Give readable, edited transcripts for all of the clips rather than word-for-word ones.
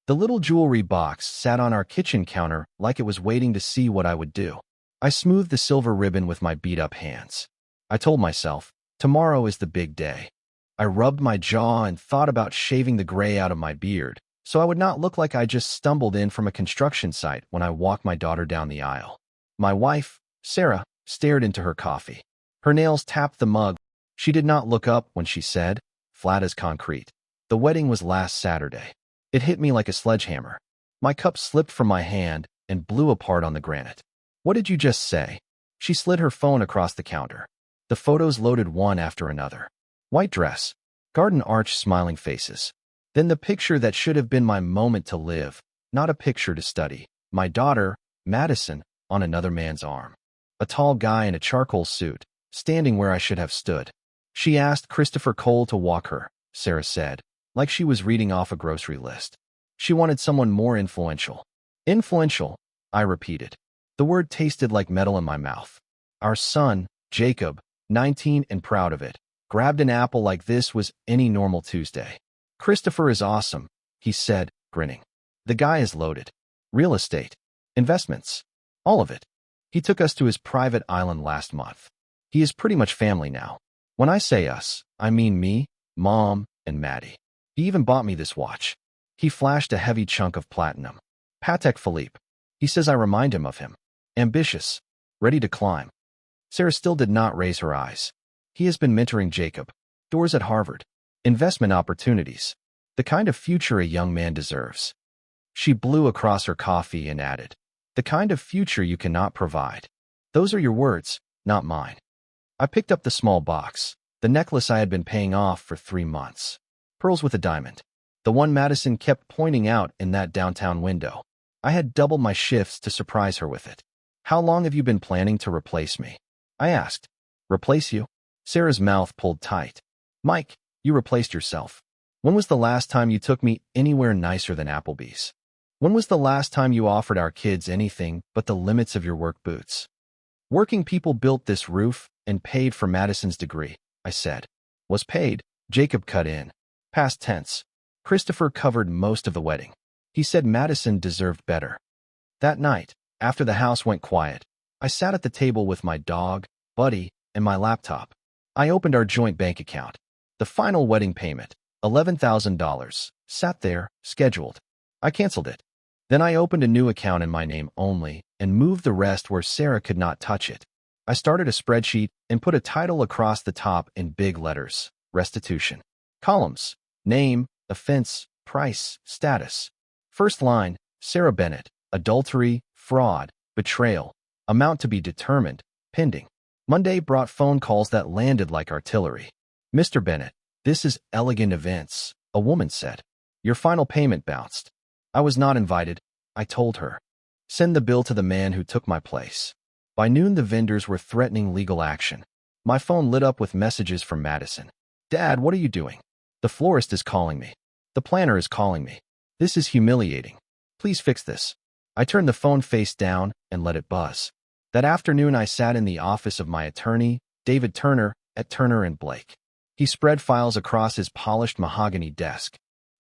The little jewelry box sat on our kitchen counter like it was waiting to see what I would do. I smoothed the silver ribbon with my beat-up hands. I told myself, tomorrow is the big day. I rubbed my jaw and thought about shaving the gray out of my beard, so I would not look like I just stumbled in from a construction site when I walked my daughter down the aisle. My wife, Sarah, stared into her coffee. Her nails tapped the mug. She did not look up when she said, flat as concrete, "The wedding was last Saturday." It hit me like a sledgehammer. My cup slipped from my hand and blew apart on the granite. "What did you just say?" She slid her phone across the counter. The photos loaded one after another. White dress, garden arch, smiling faces. Then the picture that should have been my moment to live, not a picture to study. My daughter, Madison, on another man's arm. A tall guy in a charcoal suit, standing where I should have stood. "She asked Christopher Cole to walk her," Sarah said, like she was reading off a grocery list. "She wanted someone more influential." Influential, I repeated. The word tasted like metal in my mouth. Our son, Jacob, 19 and proud of it, grabbed an apple like this was any normal Tuesday. "Christopher is awesome," he said, grinning. "The guy is loaded. Real estate, investments, all of it. He took us to his private island last month. He is pretty much family now. When I say us, I mean me, Mom, and Maddie. He even bought me this watch." He flashed a heavy chunk of platinum. "Patek Philippe. He says I remind him of him. Ambitious, ready to climb." Sarah still did not raise her eyes. "He has been mentoring Jacob. Doors at Harvard. Investment opportunities. The kind of future a young man deserves." She blew across her coffee and added, "The kind of future you cannot provide." "Those are your words, not mine." I picked up the small box, the necklace I had been paying off for 3 months. Pearls with a diamond. The one Madison kept pointing out in that downtown window. I had doubled my shifts to surprise her with it. "How long have you been planning to replace me?" I asked. "Replace you?" Sarah's mouth pulled tight. "Mike, you replaced yourself. When was the last time you took me anywhere nicer than Applebee's? When was the last time you offered our kids anything but the limits of your work boots?" "Working people built this roof and paid for Madison's degree," I said. "Was paid," Jacob cut in. Past tense. Christopher covered most of the wedding. He said Madison deserved better. That night, after the house went quiet, I sat at the table with my dog, Buddy, and my laptop. I opened our joint bank account. The final wedding payment, $11,000, sat there, scheduled. I canceled it. Then I opened a new account in my name only and moved the rest where Sarah could not touch it. I started a spreadsheet and put a title across the top in big letters, restitution. Columns, name, offense, price, status. First line, Sarah Bennett, adultery, fraud, betrayal, amount to be determined, pending. Monday brought phone calls that landed like artillery. "Mr. Bennett, this is Elegant Events," a woman said. "Your final payment bounced." I was not invited, I told her. "Send the bill to the man who took my place." By noon, the vendors were threatening legal action. My phone lit up with messages from Madison. "Dad, what are you doing? The florist is calling me. The planner is calling me. This is humiliating. Please fix this." I turned the phone face down and let it buzz. That afternoon, I sat in the office of my attorney, David Turner, at Turner and Blake. He spread files across his polished mahogany desk.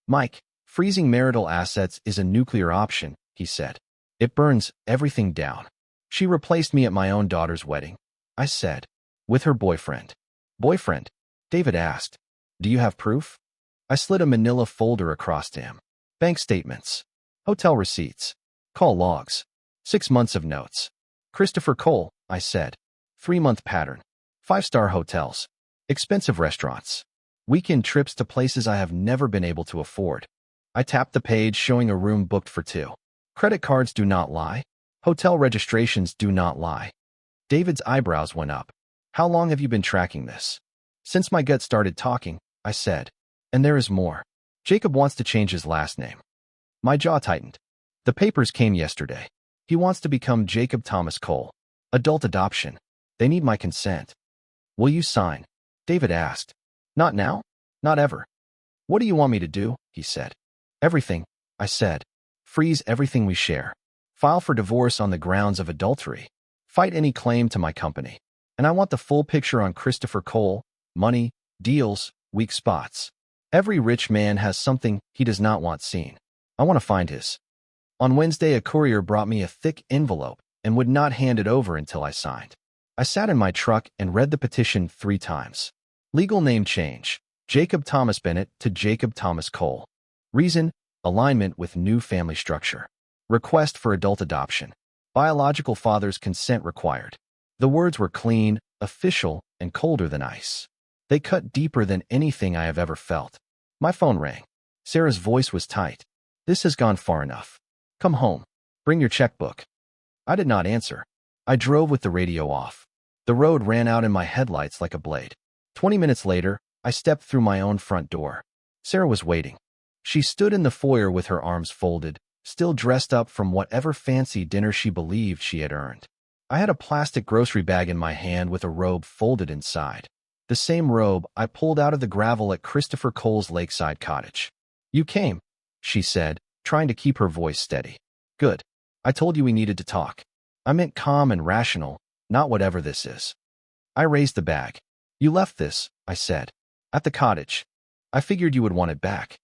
"Mike, freezing marital assets is a nuclear option," he said. "It burns everything down." "She replaced me at my own daughter's wedding," I said. "With her boyfriend." "Boyfriend?" David asked. "Do you have proof?" I slid a manila folder across to him. Bank statements. Hotel receipts. Call logs. 6 months of notes. "Christopher Cole," I said. 3-month pattern. 5-star hotels. Expensive restaurants. Weekend trips to places I have never been able to afford. I tapped the page showing a room booked for 2. Credit cards do not lie. Hotel registrations do not lie. David's eyebrows went up. "How long have you been tracking this?" "Since my gut started talking," I said. "And there is more. Jacob wants to change his last name." My jaw tightened. "The papers came yesterday. He wants to become Jacob Thomas Cole. Adult adoption. They need my consent." "Will you sign?" David asked. "Not now. Not ever." "What do you want me to do?" he said. "Everything," I said. "Freeze everything we share. File for divorce on the grounds of adultery. Fight any claim to my company. And I want the full picture on Christopher Cole, money, deals, weak spots. Every rich man has something he does not want seen." I want to find his. On Wednesday, a courier brought me a thick envelope and would not hand it over until I signed. I sat in my truck and read the petition 3 times. Legal name change: Jacob Thomas Bennett to Jacob Thomas Cole. Reason: alignment with new family structure. Request for adult adoption. Biological father's consent required. The words were clean, official, and colder than ice. They cut deeper than anything I have ever felt. My phone rang. Sarah's voice was tight. "This has gone far enough. Come home. Bring your checkbook." I did not answer. I drove with the radio off. The road ran out in my headlights like a blade. 20 minutes later, I stepped through my own front door. Sarah was waiting. She stood in the foyer with her arms folded, still dressed up from whatever fancy dinner she believed she had earned. I had a plastic grocery bag in my hand with a robe folded inside. The same robe I pulled out of the gravel at Christopher Cole's lakeside cottage. "You came," she said, trying to keep her voice steady. "Good. I told you we needed to talk. I meant calm and rational, not whatever this is." I raised the bag. "You left this," I said, "at the cottage. I figured you would want it back."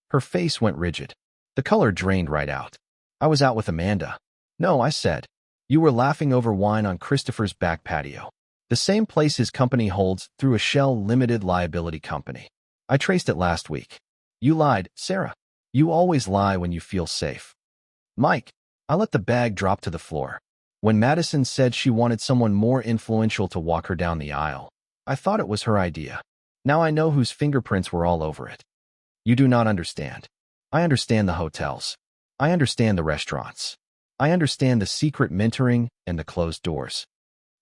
Her face went rigid. The color drained right out. "I was out with Amanda." "No," I said. "You were laughing over wine on Christopher's back patio. The same place his company holds through a shell limited liability company. I traced it last week." "You lied, Sarah. You always lie when you feel safe." "Mike." I let the bag drop to the floor. When Madison said she wanted someone more influential to walk her down the aisle, I thought it was her idea. Now I know whose fingerprints were all over it. "You do not understand. I understand the hotels. I understand the restaurants. I understand the secret mentoring and the closed doors."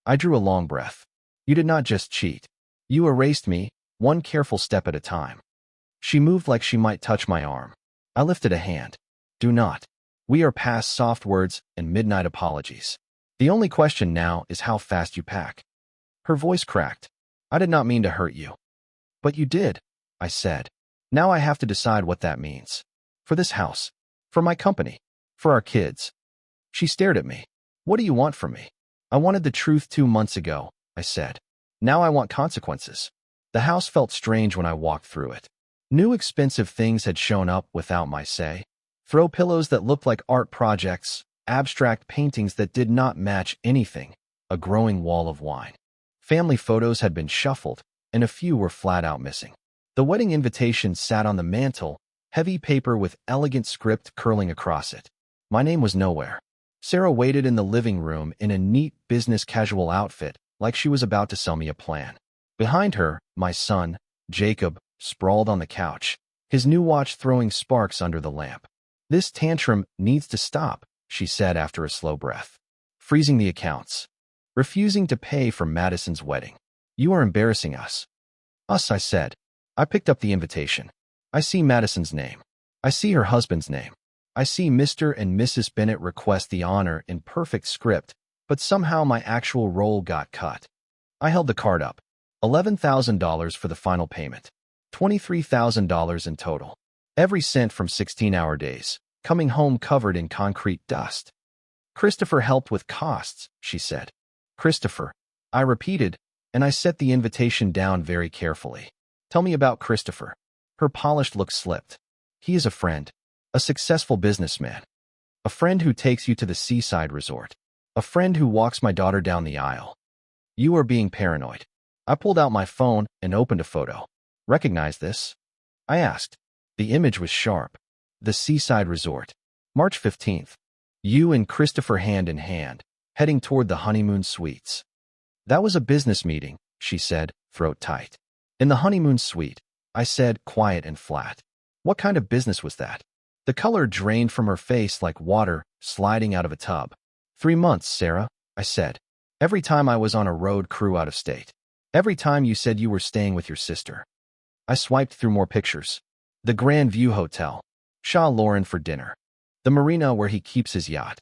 I drew a long breath. "You did not just cheat. You erased me, one careful step at a time." She moved like she might touch my arm. I lifted a hand. "Do not. We are past soft words and midnight apologies. The only question now is how fast you pack." Her voice cracked. "I did not mean to hurt you." "But you did," I said. "Now I have to decide what that means. For this house. For my company. For our kids." She stared at me. "What do you want from me?" "I wanted the truth 2 months ago," I said. "Now I want consequences." The house felt strange when I walked through it. New expensive things had shown up without my say. Throw pillows that looked like art projects, abstract paintings that did not match anything, a growing wall of wine. Family photos had been shuffled, and a few were flat out missing. The wedding invitation sat on the mantel, heavy paper with elegant script curling across it. My name was nowhere. Sarah waited in the living room in a neat business casual outfit, like she was about to sell me a plan. Behind her, my son, Jacob, sprawled on the couch, his new watch throwing sparks under the lamp. "This tantrum needs to stop," she said after a slow breath. "Freezing the accounts. Refusing to pay for Madison's wedding. You are embarrassing us." "Us," I said. I picked up the invitation. I see Madison's name. I see her husband's name. I see Mr. and Mrs. Bennett request the honor in perfect script, but somehow my actual role got cut. I held the card up. $11,000 for the final payment. $23,000 in total. Every cent from 16-hour days, coming home covered in concrete dust. "Christopher helped with costs," she said. "Christopher," I repeated, and I set the invitation down very carefully. "Tell me about Christopher." Her polished look slipped. "He is a friend. A successful businessman. A friend who takes you to the seaside resort. A friend who walks my daughter down the aisle." "You are being paranoid." I pulled out my phone and opened a photo. "Recognize this?" I asked. The image was sharp. The seaside resort. March 15th. You and Christopher hand in hand, heading toward the honeymoon suites. "That was a business meeting," she said, throat tight. "In the honeymoon suite," I said, quiet and flat. "What kind of business was that?" The color drained from her face like water sliding out of a tub. 3 months, Sarah," I said. "Every time I was on a road crew out of state. Every time you said you were staying with your sister." I swiped through more pictures. The Grand View Hotel. Shaw Lauren for dinner. The marina where he keeps his yacht.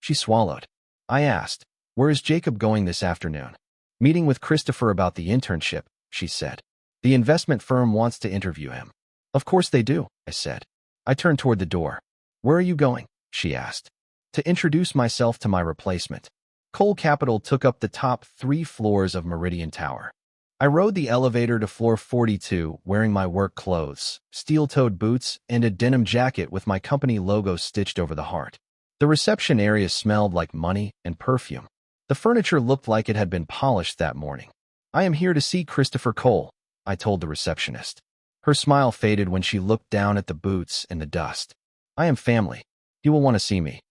She swallowed. I asked, "Where is Jacob going this afternoon?" "Meeting with Christopher about the internship," she said. "The investment firm wants to interview him." "Of course they do," I said. I turned toward the door. "Where are you going?" she asked. "To introduce myself to my replacement." Cole Capital took up the top 3 floors of Meridian Tower. I rode the elevator to floor 42 wearing my work clothes, steel-toed boots, and a denim jacket with my company logo stitched over the heart. The reception area smelled like money and perfume. The furniture looked like it had been polished that morning. "I am here to see Christopher Cole," I told the receptionist. Her smile faded when she looked down at the boots and the dust. "I am family. He will want to see me."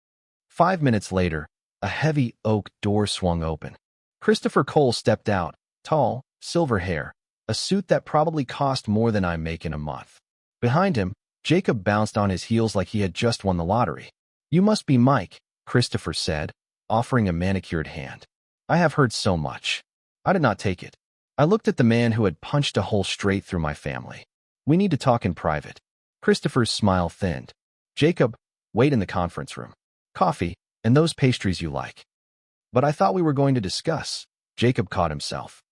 5 minutes later, a heavy oak door swung open. Christopher Cole stepped out, tall, silver hair, a suit that probably cost more than I make in a month. Behind him, Jacob bounced on his heels like he had just won the lottery. "You must be Mike," Christopher said, offering a manicured hand. "I have heard so much." I did not take it. I looked at the man who had punched a hole straight through my family. "We need to talk in private." Christopher's smile thinned. "Jacob, wait in the conference room. Coffee, and those pastries you like." "But I thought we were going to discuss." Jacob caught himself.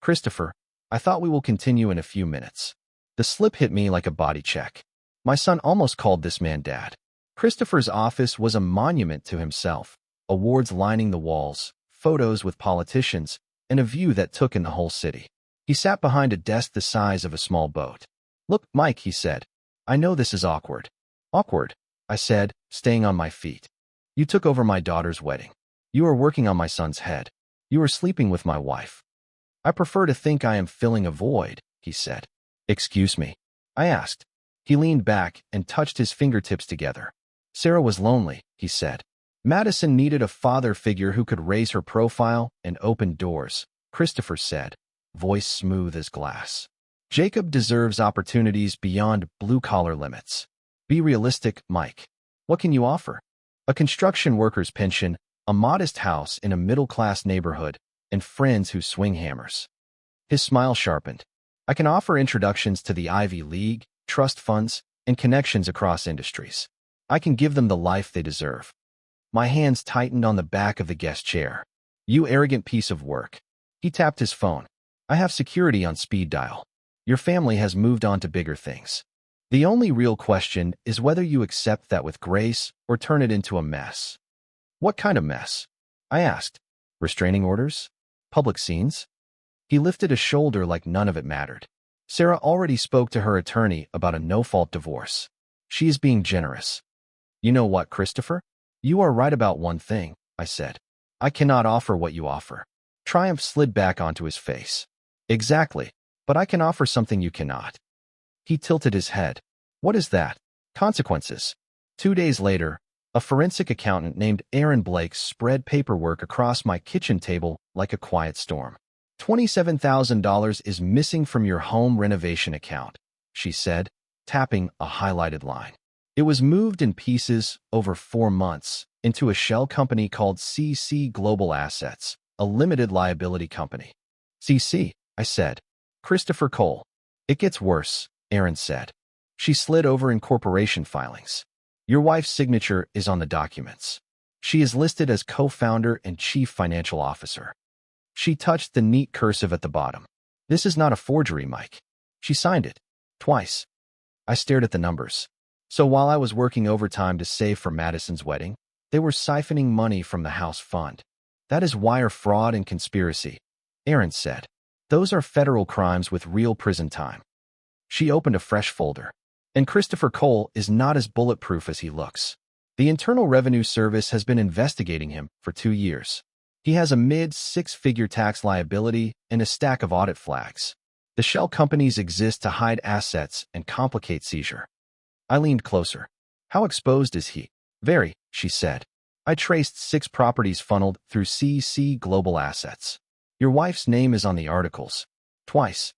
Christopher, I thought we will continue in a few minutes." The slip hit me like a body check. My son almost called this man Dad. Christopher's office was a monument to himself, awards lining the walls, photos with politicians, and a view that took in the whole city. He sat behind a desk the size of a small boat. "Look, Mike," he said, "I know this is awkward." "Awkward," I said, staying on my feet. "You took over my daughter's wedding. You are working on my son's head. You are sleeping with my wife." "I prefer to think I am filling a void," he said. "Excuse me?" I asked. He leaned back and touched his fingertips together. "Sarah was lonely," he said. "Madison needed a father figure who could raise her profile and open doors," Christopher said, voice smooth as glass. "Jacob deserves opportunities beyond blue-collar limits. Be realistic, Mike. What can you offer?" "A construction worker's pension, a modest house in a middle-class neighborhood, and friends who swing hammers." His smile sharpened. "I can offer introductions to the Ivy League, trust funds, and connections across industries. I can give them the life they deserve." My hands tightened on the back of the guest chair. "You arrogant piece of work." He tapped his phone. "I have security on speed dial. Your family has moved on to bigger things. The only real question is whether you accept that with grace or turn it into a mess." "What kind of mess?" I asked. "Restraining orders? Public scenes?" He lifted a shoulder like none of it mattered. "Sarah already spoke to her attorney about a no-fault divorce. She is being generous." "You know what, Christopher? You are right about one thing," I said. "I cannot offer what you offer." Triumph slid back onto his face. "Exactly, but I can offer something you cannot." He tilted his head. "What is that?" "Consequences." 2 days later, a forensic accountant named Aaron Blake spread paperwork across my kitchen table like a quiet storm. $27,000 is missing from your home renovation account, she said, tapping a highlighted line. It was moved in pieces over 4 months into a shell company called CC Global Assets, a limited liability company. "CC," I said. "Christopher Cole." "It gets worse," Aaron said. She slid over in corporation filings. "Your wife's signature is on the documents. She is listed as co-founder and chief financial officer." She touched the neat cursive at the bottom. "This is not a forgery, Mike." She signed it. Twice. I stared at the numbers. So while I was working overtime to save for Madison's wedding, they were siphoning money from the house fund. "That is wire fraud and conspiracy," Aaron said. "Those are federal crimes with real prison time." She opened a fresh folder. "And Christopher Cole is not as bulletproof as he looks. The Internal Revenue Service has been investigating him for 2 years. He has a mid-6-figure tax liability and a stack of audit flags. The shell companies exist to hide assets and complicate seizure." I leaned closer. "How exposed is he?" "Very," she said. "I traced 6 properties funneled through CC Global Assets. Your wife's name is on the articles. Twice."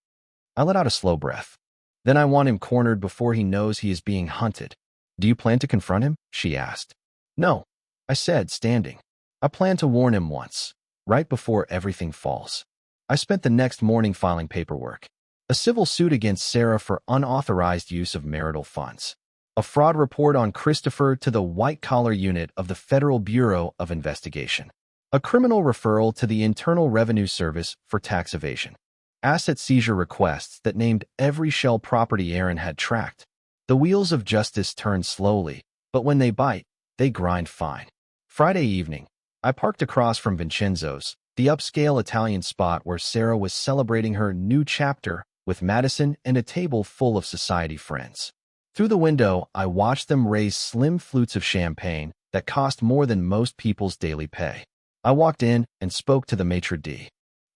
I let out a slow breath. "Then I want him cornered before he knows he is being hunted." "Do you plan to confront him?" she asked. "No," I said, standing. "I plan to warn him once, right before everything falls." I spent the next morning filing paperwork. A civil suit against Sarah for unauthorized use of marital funds. A fraud report on Christopher to the white-collar unit of the Federal Bureau of Investigation. A criminal referral to the Internal Revenue Service for tax evasion. Asset seizure requests that named every shell property Aaron had tracked. The wheels of justice turn slowly, but when they bite, they grind fine. Friday evening, I parked across from Vincenzo's, the upscale Italian spot where Sarah was celebrating her new chapter with Madison and a table full of society friends. Through the window, I watched them raise slim flutes of champagne that cost more than most people's daily pay. I walked in and spoke to the maitre d'.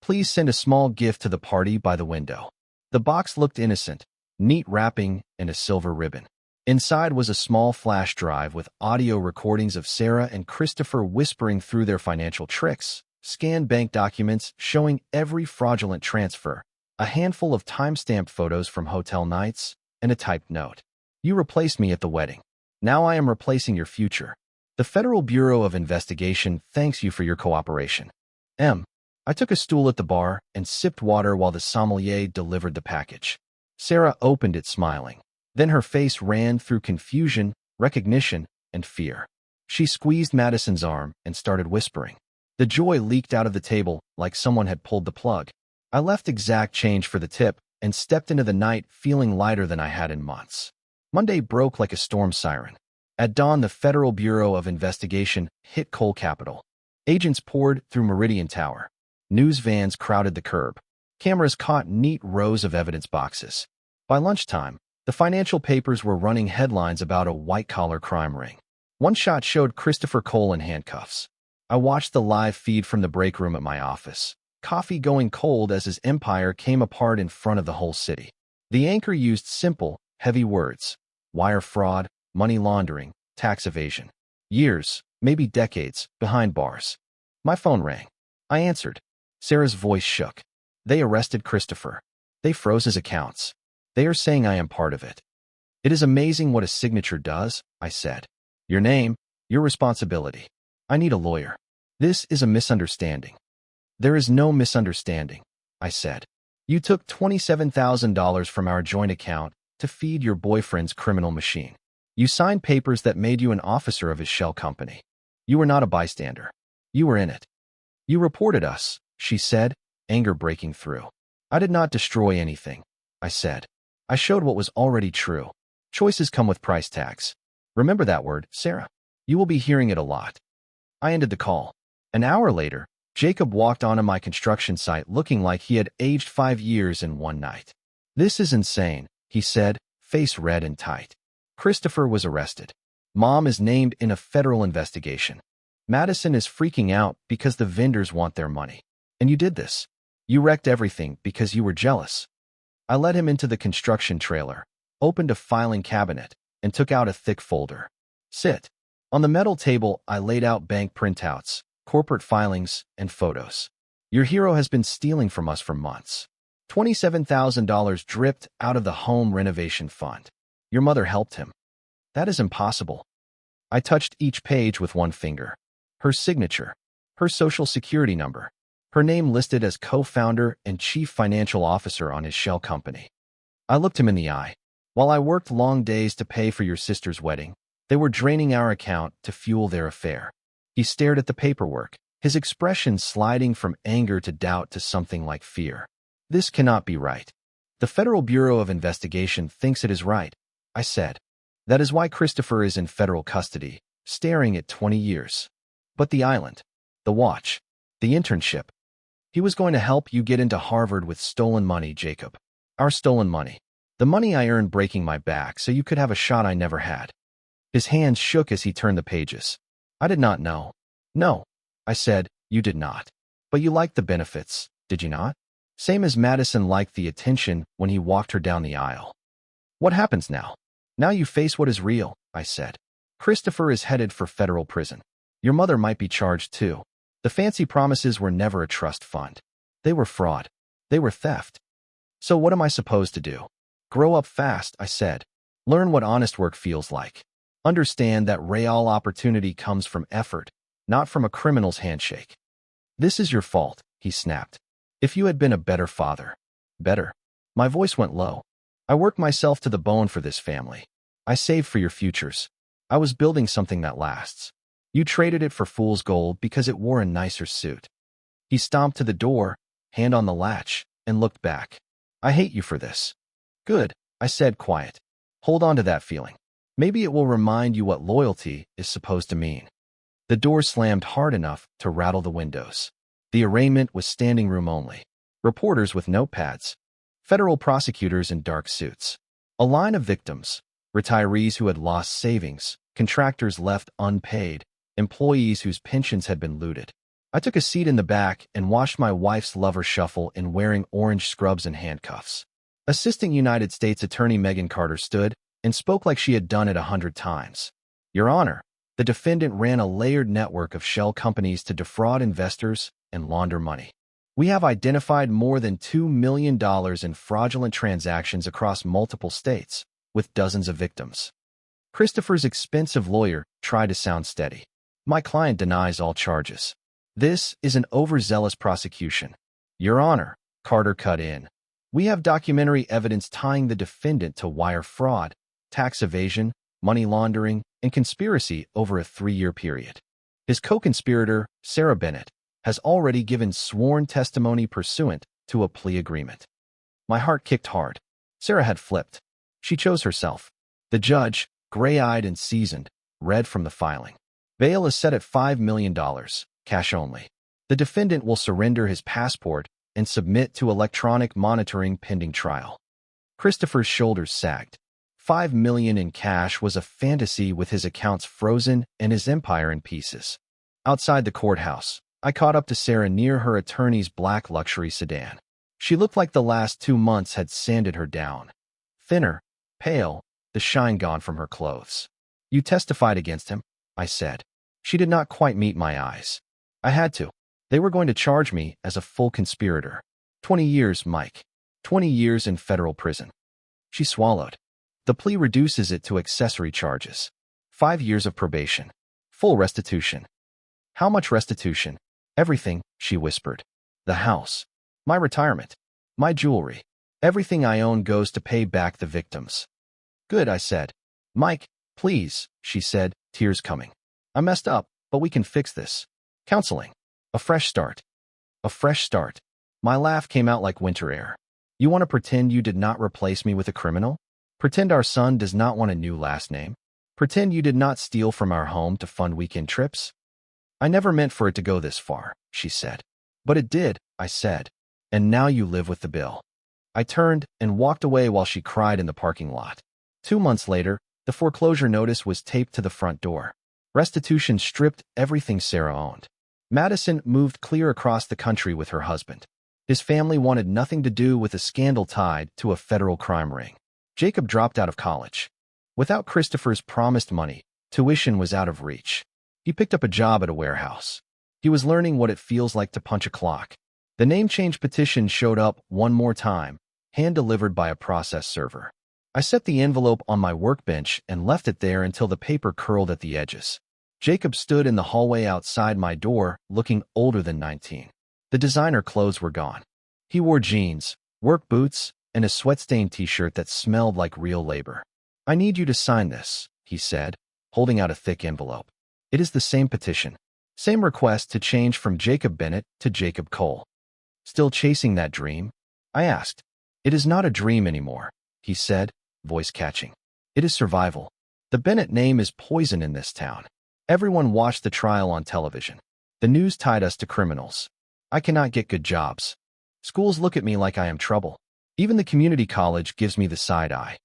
Please send a small gift to the party by the window. The box looked innocent, neat wrapping and a silver ribbon. Inside was a small flash drive with audio recordings of Sarah and Christopher whispering through their financial tricks, scanned bank documents showing every fraudulent transfer, a handful of time-stamped photos from hotel nights, and a typed note. You replaced me at the wedding. Now I am replacing your future. The Federal Bureau of Investigation thanks you for your cooperation. I took a stool at the bar and sipped water while the sommelier delivered the package. Sarah opened it smiling. Then her face ran through confusion, recognition, and fear. She squeezed Madison's arm and started whispering. The joy leaked out of the table like someone had pulled the plug. I left exact change for the tip and stepped into the night feeling lighter than I had in months. Monday broke like a storm siren. At dawn, the Federal Bureau of Investigation hit Coal Capital. Agents poured through Meridian Tower. News vans crowded the curb. Cameras caught neat rows of evidence boxes. By lunchtime, the financial papers were running headlines about a white-collar crime ring. One shot showed Christopher Cole in handcuffs. I watched the live feed from the break room at my office, coffee going cold as his empire came apart in front of the whole city. The anchor used simple, heavy words: wire fraud, money laundering, tax evasion. Years, maybe decades, behind bars. My phone rang. I answered. Sarah's voice shook. They arrested Christopher. They froze his accounts. They are saying I am part of it. It is amazing what a signature does, I said. Your name, your responsibility. I need a lawyer. This is a misunderstanding. There is no misunderstanding, I said. You took $27,000 from our joint account to feed your boyfriend's criminal machine. You signed papers that made you an officer of his shell company. You were not a bystander. You were in it. You reported us, she said, anger breaking through. I did not destroy anything, I said. I showed what was already true. Choices come with price tags. Remember that word, Sarah. You will be hearing it a lot. I ended the call. An hour later, Jacob walked onto my construction site looking like he had aged 5 years in one night. This is insane, he said, face red and tight. Christopher was arrested. Mom is named in a federal investigation. Madison is freaking out because the vendors want their money. And you did this. You wrecked everything because you were jealous. I led him into the construction trailer, opened a filing cabinet, and took out a thick folder. Sit. On the metal table, I laid out bank printouts, corporate filings, and photos. Your hero has been stealing from us for months. $27,000 dripped out of the home renovation fund. Your mother helped him. That is impossible. I touched each page with one finger. Her signature, her social security number, her name listed as co-founder and chief financial officer on his shell company. I looked him in the eye. While I worked long days to pay for your sister's wedding, they were draining our account to fuel their affair. He stared at the paperwork, his expression sliding from anger to doubt to something like fear. This cannot be right. The Federal Bureau of Investigation thinks it is right, I said. That is why Christopher is in federal custody, staring at 20 years. But the island, the watch, the internship. He was going to help you get into Harvard with stolen money, Jacob. Our stolen money. The money I earned breaking my back so you could have a shot I never had. His hands shook as he turned the pages. I did not know. No, I said, you did not. But you liked the benefits, did you not? Same as Madison liked the attention when he walked her down the aisle. What happens now? Now you face what is real, I said. Christopher is headed for federal prison. Your mother might be charged too. The fancy promises were never a trust fund. They were fraud. They were theft. So what am I supposed to do? Grow up fast, I said. Learn what honest work feels like. Understand that real opportunity comes from effort, not from a criminal's handshake. This is your fault, he snapped. If you had been a better father. Better. My voice went low. I worked myself to the bone for this family. I saved for your futures. I was building something that lasts. You traded it for fool's gold because it wore a nicer suit. He stomped to the door, hand on the latch, and looked back. I hate you for this. Good, I said, quiet. Hold on to that feeling. Maybe it will remind you what loyalty is supposed to mean. The door slammed hard enough to rattle the windows. The arraignment was standing room only. Reporters with notepads. Federal prosecutors in dark suits. A line of victims. Retirees who had lost savings. Contractors left unpaid. Employees whose pensions had been looted. I took a seat in the back and watched my wife's lover shuffle in wearing orange scrubs and handcuffs. Assistant United States Attorney Megan Carter stood and spoke like she had done it 100 times. Your Honor, the defendant ran a layered network of shell companies to defraud investors and launder money. We have identified more than $2 million in fraudulent transactions across multiple states, with dozens of victims. Christopher's expensive lawyer tried to sound steady. My client denies all charges. This is an overzealous prosecution. Your Honor, Carter cut in. We have documentary evidence tying the defendant to wire fraud, tax evasion, money laundering, and conspiracy over a 3-year period. His co-conspirator, Sarah Bennett, has already given sworn testimony pursuant to a plea agreement. My heart kicked hard. Sarah had flipped. She chose herself. The judge, gray-eyed and seasoned, read from the filing. Bail is set at $5 million, cash only. The defendant will surrender his passport and submit to electronic monitoring pending trial. Christopher's shoulders sagged. $5 million in cash was a fantasy with his accounts frozen and his empire in pieces. Outside the courthouse, I caught up to Sarah near her attorney's black luxury sedan. She looked like the last 2 months had sanded her down. Thinner, pale, the shine gone from her clothes. You testified against him, I said. She did not quite meet my eyes. I had to. They were going to charge me as a full conspirator. 20 years, Mike. 20 years in federal prison. She swallowed. The plea reduces it to accessory charges. 5 years of probation. Full restitution. How much restitution? Everything, she whispered. The house. My retirement. My jewelry. Everything I own goes to pay back the victims. Good, I said. Mike, please, she said, tears coming. I messed up, but we can fix this. Counseling. A fresh start. A fresh start. My laugh came out like winter air. You want to pretend you did not replace me with a criminal? Pretend our son does not want a new last name? Pretend you did not steal from our home to fund weekend trips? I never meant for it to go this far, she said. But it did, I said. And now you live with the bill. I turned and walked away while she cried in the parking lot. 2 months later, the foreclosure notice was taped to the front door. Restitution stripped everything Sarah owned. Madison moved clear across the country with her husband. His family wanted nothing to do with a scandal tied to a federal crime ring. Jacob dropped out of college. Without Christopher's promised money, tuition was out of reach. He picked up a job at a warehouse. He was learning what it feels like to punch a clock. The name change petition showed up one more time, hand-delivered by a process server. I set the envelope on my workbench and left it there until the paper curled at the edges. Jacob stood in the hallway outside my door, looking older than 19. The designer clothes were gone. He wore jeans, work boots, and a sweat-stained t-shirt that smelled like real labor. I need you to sign this, he said, holding out a thick envelope. It is the same petition. Same request to change from Jacob Bennett to Jacob Cole. Still chasing that dream? I asked. It is not a dream anymore, he said, voice catching. It is survival. The Bennett name is poison in this town. Everyone watched the trial on television. The news tied us to criminals. I cannot get good jobs. Schools look at me like I am trouble. Even the community college gives me the side eye.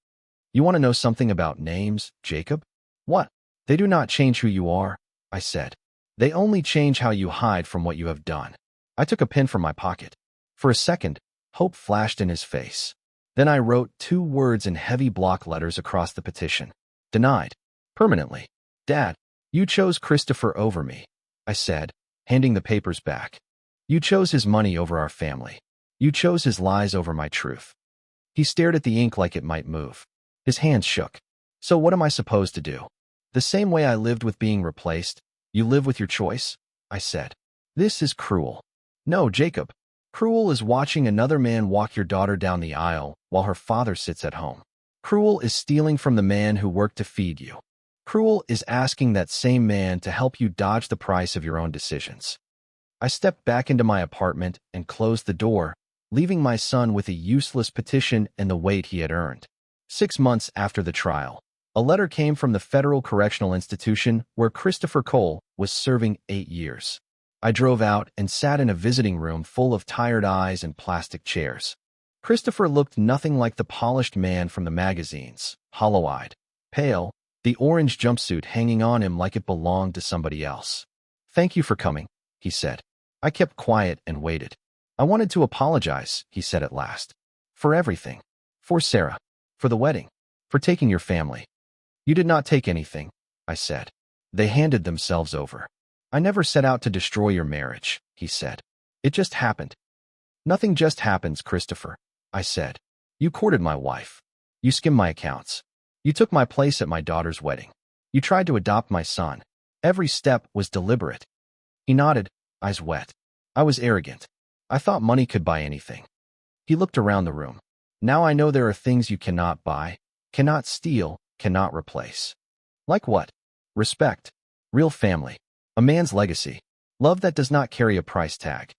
You want to know something about names, Jacob? What? They do not change who you are, I said. They only change how you hide from what you have done. I took a pen from my pocket. For a second, hope flashed in his face. Then I wrote 2 words in heavy block letters across the petition. Denied. Permanently. Dad, you chose Christopher over me, I said, handing the papers back. You chose his money over our family. You chose his lies over my truth. He stared at the ink like it might move. His hands shook. So what am I supposed to do? The same way I lived with being replaced, you live with your choice, I said. This is cruel. No, Jacob. Cruel is watching another man walk your daughter down the aisle while her father sits at home. Cruel is stealing from the man who worked to feed you. Cruel is asking that same man to help you dodge the price of your own decisions. I stepped back into my apartment and closed the door, leaving my son with a useless petition and the weight he had earned. 6 months after the trial, a letter came from the Federal Correctional Institution where Christopher Cole was serving 8 years. I drove out and sat in a visiting room full of tired eyes and plastic chairs. Christopher looked nothing like the polished man from the magazines, hollow-eyed, pale, the orange jumpsuit hanging on him like it belonged to somebody else. "Thank you for coming," he said. I kept quiet and waited. "I wanted to apologize," he said at last. "For everything. For Sarah. For the wedding. For taking your family." "You did not take anything," I said. "They handed themselves over." "I never set out to destroy your marriage," he said. "It just happened." "Nothing just happens, Christopher," I said. "You courted my wife. You skimmed my accounts. You took my place at my daughter's wedding. You tried to adopt my son. Every step was deliberate." He nodded, eyes wet. "I was arrogant. I thought money could buy anything." He looked around the room. "Now I know there are things you cannot buy, cannot steal, cannot replace." "Like what?" "Respect. Real family. A man's legacy. Love that does not carry a price tag."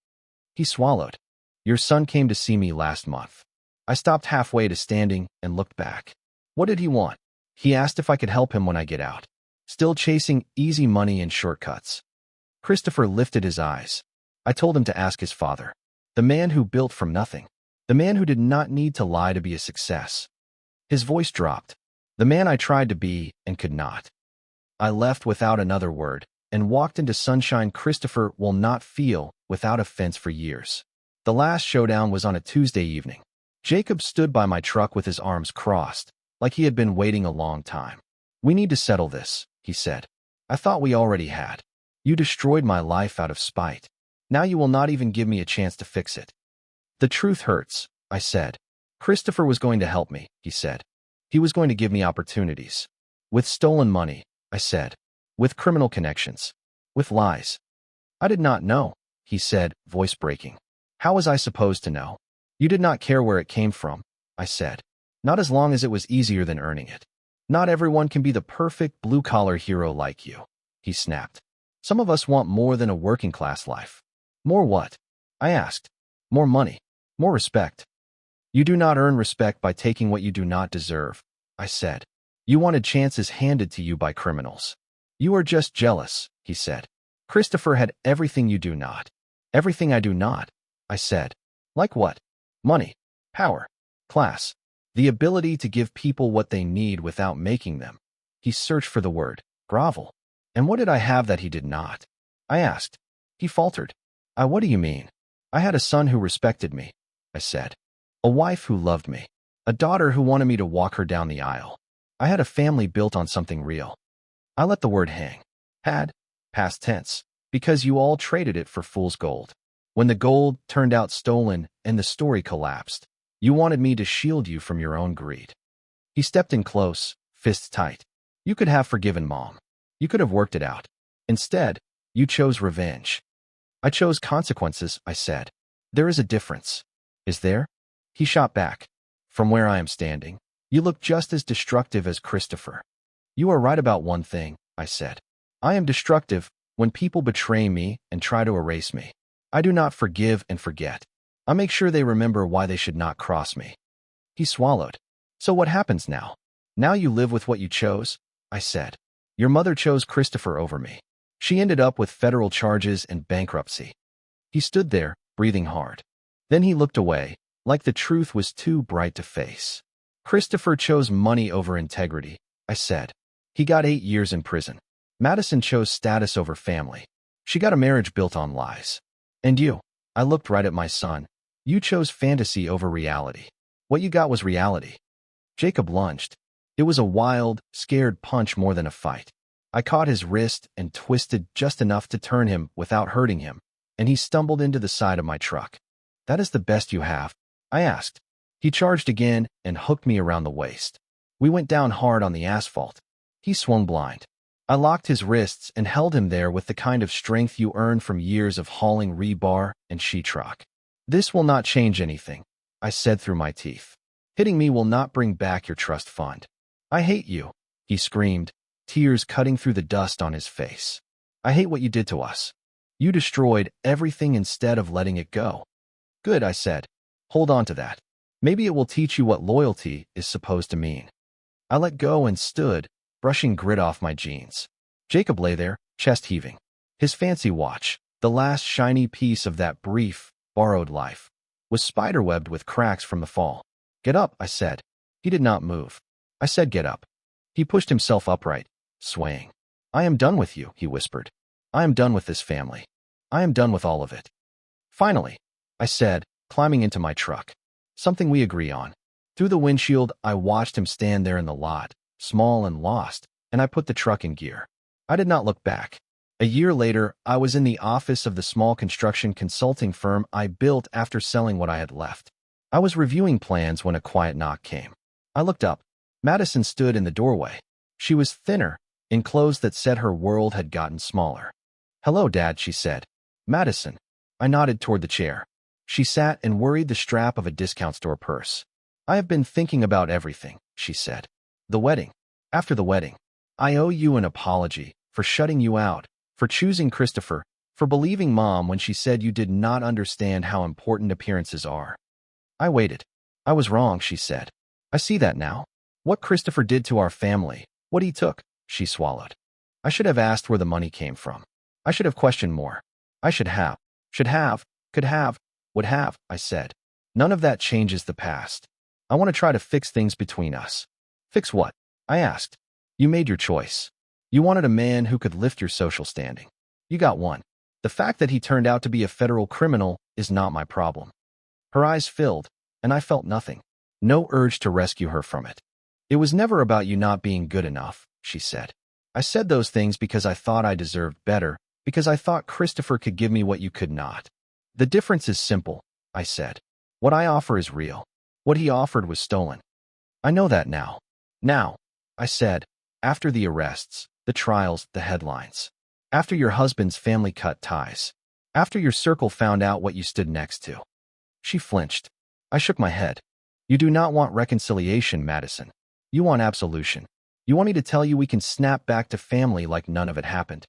He swallowed. "Your son came to see me last month." I stopped halfway to standing and looked back. What did he want? He asked if I could help him when I get out. Still chasing easy money and shortcuts. Christopher lifted his eyes. I told him to ask his father. The man who built from nothing. The man who did not need to lie to be a success. His voice dropped. The man I tried to be and could not. I left without another word and walked into sunshine Christopher will not feel without offense for years. The last showdown was on a Tuesday evening. Jacob stood by my truck with his arms crossed, like he had been waiting a long time. "We need to settle this," he said. "I thought we already had. You destroyed my life out of spite. Now you will not even give me a chance to fix it." "The truth hurts," I said. "Christopher was going to help me," he said. "He was going to give me opportunities. With stolen money," I said. "With criminal connections. With lies." "I did not know," he said, voice breaking. "How was I supposed to know?" "You did not care where it came from," I said. "Not as long as it was easier than earning it. Not everyone can be the perfect blue-collar hero like you," he snapped. "Some of us want more than a working-class life." "More what?" I asked. "More money. More respect." "You do not earn respect by taking what you do not deserve," I said. "You wanted chances handed to you by criminals. You are just jealous," he said. "Christopher had everything you do not." "Everything I do not," I said. "Like what?" "Money, power, class, the ability to give people what they need without making them." He searched for the word, grovel. "And what did I have that he did not?" I asked. He faltered. What do you mean?" "I had a son who respected me," I said. "A wife who loved me. A daughter who wanted me to walk her down the aisle. I had a family built on something real." I let the word hang. Had, past tense, because you all traded it for fool's gold. When the gold turned out stolen and the story collapsed, you wanted me to shield you from your own greed. He stepped in close, fists tight. "You could have forgiven Mom. You could have worked it out. Instead, you chose revenge." "I chose consequences," I said. "There is a difference." "Is there?" He shot back. "From where I am standing, you look just as destructive as Christopher." "You are right about one thing," I said. "I am destructive when people betray me and try to erase me. I do not forgive and forget. I make sure they remember why they should not cross me." He swallowed. "So what happens now? Now you live with what you chose?" I said. "Your mother chose Christopher over me. She ended up with federal charges and bankruptcy." He stood there, breathing hard. Then he looked away, like the truth was too bright to face. "Christopher chose money over integrity," I said. "He got 8 years in prison. Madison chose status over family. She got a marriage built on lies. And you," I looked right at my son, "you chose fantasy over reality. What you got was reality." Jacob lunged. It was a wild, scared punch more than a fight. I caught his wrist and twisted just enough to turn him without hurting him, and he stumbled into the side of my truck. "That is the best you have?" I asked. He charged again and hooked me around the waist. We went down hard on the asphalt. He swung blind. I locked his wrists and held him there with the kind of strength you earn from years of hauling rebar and sheetrock. "This will not change anything," I said through my teeth. "Hitting me will not bring back your trust fund." "I hate you," he screamed, tears cutting through the dust on his face. "I hate what you did to us. You destroyed everything instead of letting it go." "Good," I said. "Hold on to that. Maybe it will teach you what loyalty is supposed to mean." I let go and stood, brushing grit off my jeans. Jacob lay there, chest heaving. His fancy watch, The last shiny piece of that brief, borrowed life was spiderwebbed with cracks from the fall. "Get up," I said. He did not move. I said, "Get up." He pushed himself upright, swaying. "I am done with you," he whispered. "I am done with this family. I am done with all of it." "Finally," I said, climbing into my truck. "Something we agree on." Through the windshield, I watched him stand there in the lot, small and lost, and I put the truck in gear. I did not look back. A year later, I was in the office of the small construction consulting firm I built after selling what I had left. I was reviewing plans when a quiet knock came. I looked up. Madison stood in the doorway. She was thinner, in clothes that said her world had gotten smaller. "Hello, Dad," she said. "Madison." I nodded toward the chair. She sat and worried the strap of a discount store purse. "I have been thinking about everything," she said. "The wedding. After the wedding. I owe you an apology for shutting you out, for choosing Christopher, for believing Mom when she said you did not understand how important appearances are." I waited. "I was wrong," she said. "I see that now. What Christopher did to our family, what he took," she swallowed. "I should have asked where the money came from. I should have questioned more. I should have, could have, would have," I said. "None of that changes the past. I want to try to fix things between us." "Fix what?" I asked. "You made your choice. You wanted a man who could lift your social standing. You got one. The fact that he turned out to be a federal criminal is not my problem." Her eyes filled, and I felt nothing. No urge to rescue her from it. "It was never about you not being good enough," she said. "I said those things because I thought I deserved better, because I thought Christopher could give me what you could not. The difference is simple," I said. "What I offer is real. What he offered was stolen. I know that now." "Now," I said, "after the arrests, the trials, the headlines. After your husband's family cut ties. After your circle found out what you stood next to." She flinched. I shook my head. "You do not want reconciliation, Madison. You want absolution. You want me to tell you we can snap back to family like none of it happened.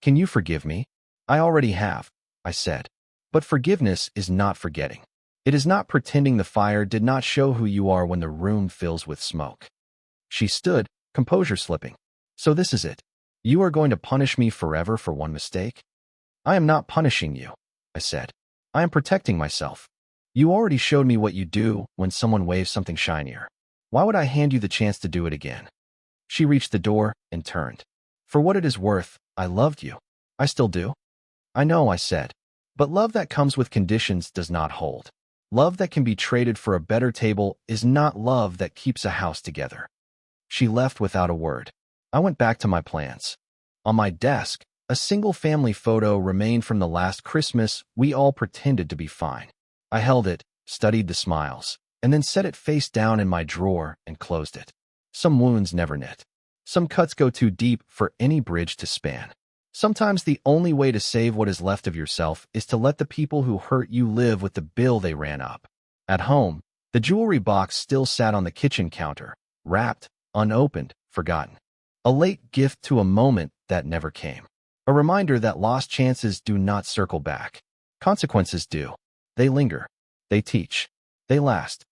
Can you forgive me?" "I already have," I said. "But forgiveness is not forgetting. It is not pretending the fire did not show who you are when the room fills with smoke." She stood, composure slipping. "So this is it. You are going to punish me forever for one mistake?" "I am not punishing you," I said. "I am protecting myself. You already showed me what you do when someone waves something shinier. Why would I hand you the chance to do it again?" She reached the door and turned. "For what it is worth, I loved you. I still do." "I know," I said. "But love that comes with conditions does not hold. Love that can be traded for a better table is not love that keeps a house together." She left without a word. I went back to my plans. On my desk, a single family photo remained from the last Christmas we all pretended to be fine. I held it, studied the smiles, and then set it face down in my drawer and closed it. Some wounds never knit. Some cuts go too deep for any bridge to span. Sometimes the only way to save what is left of yourself is to let the people who hurt you live with the bill they ran up. At home, the jewelry box still sat on the kitchen counter, wrapped, unopened, forgotten. A late gift to a moment that never came. A reminder that lost chances do not circle back. Consequences do. They linger. They teach. They last.